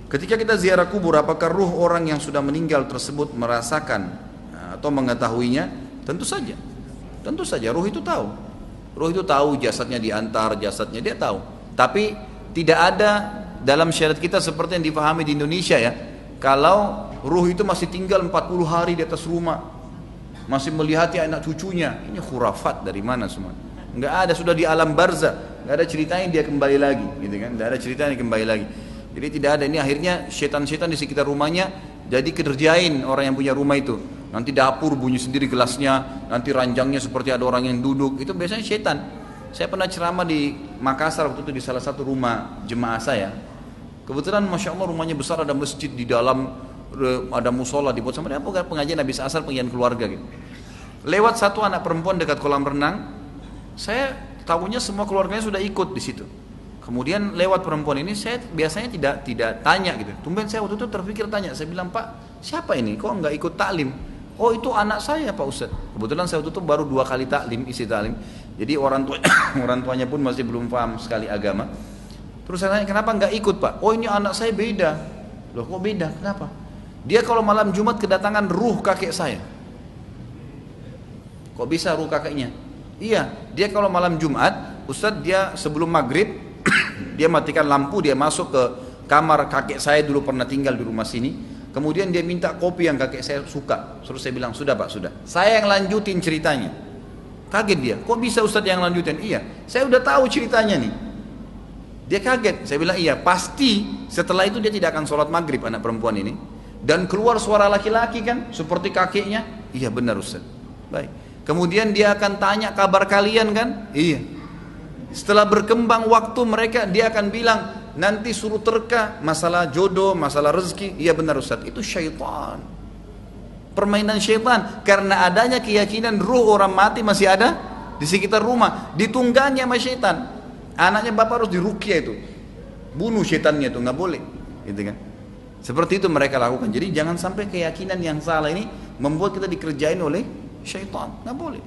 Ketika kita ziarah kubur, apakah ruh orang yang sudah meninggal tersebut merasakan atau mengetahuinya? Tentu saja. Tentu saja ruh itu tahu. Ruh itu tahu jasadnya diantar, jasadnya dia tahu. Tapi tidak ada dalam syariat kita seperti yang dipahami di Indonesia ya. Kalau ruh itu masih tinggal 40 hari di atas rumah, masih melihati anak cucunya, ini khurafat dari mana semua? Enggak ada, sudah di alam barzah, enggak ada ceritanya dia kembali lagi, gitu kan? Enggak ada ceritanya kembali lagi. Jadi tidak ada, ini akhirnya setan-setan di sekitar rumahnya jadi kerjain orang yang punya rumah itu. Nanti dapur bunyi sendiri gelasnya, nanti ranjangnya seperti ada orang yang duduk, itu biasanya setan. Saya pernah ceramah di Makassar waktu itu di salah satu rumah jemaah saya. Kebetulan Masya Allah rumahnya besar, ada masjid di dalam, ada musola dibuat sama dia, pengajian habis asar, pengajian keluarga gitu. Lewat satu anak perempuan dekat kolam renang, saya tahunya semua keluarganya sudah ikut di situ. Kemudian lewat perempuan ini, saya biasanya tidak tanya gitu. Tumben saya waktu itu terpikir tanya, saya bilang, Pak, siapa ini? Kok nggak ikut taklim? Oh itu anak saya Pak Ustadz. Kebetulan saya waktu itu baru 2 kali taklim, isi taklim. Jadi orang tuanya pun masih belum paham sekali agama. Terus saya tanya, kenapa nggak ikut Pak? Oh ini anak saya beda. Loh kok beda? Kenapa? Dia kalau malam Jumat kedatangan ruh kakek saya. Kok bisa ruh kakeknya? Iya, dia kalau malam Jumat, Ustadz dia sebelum maghrib, dia matikan lampu, dia masuk ke kamar kakek saya dulu pernah tinggal di rumah sini. Kemudian dia minta kopi yang kakek saya suka. Terus saya bilang, sudah Pak, sudah. Saya yang lanjutin ceritanya. Kaget dia, kok bisa Ustadz yang lanjutin? Iya, saya udah tahu ceritanya nih. Dia kaget, saya bilang iya, pasti setelah itu dia tidak akan sholat maghrib anak perempuan ini. Dan keluar suara laki-laki kan, seperti kakeknya. Iya benar Ustadz. Baik. Kemudian dia akan tanya kabar kalian kan? Iya. Setelah berkembang waktu mereka, dia akan bilang, nanti suruh terka masalah jodoh, masalah rezeki. Iya benar Ustaz, itu syaitan. Permainan syaitan. Karena adanya keyakinan ruh orang mati masih ada di sekitar rumah, ditunggangi sama syaitan. Anaknya bapak harus diruqyah itu. Bunuh syaitannya itu, nggak boleh. Gitu kan? Seperti itu mereka lakukan. Jadi jangan sampai keyakinan yang salah ini membuat kita dikerjain oleh syaitan. Nggak boleh.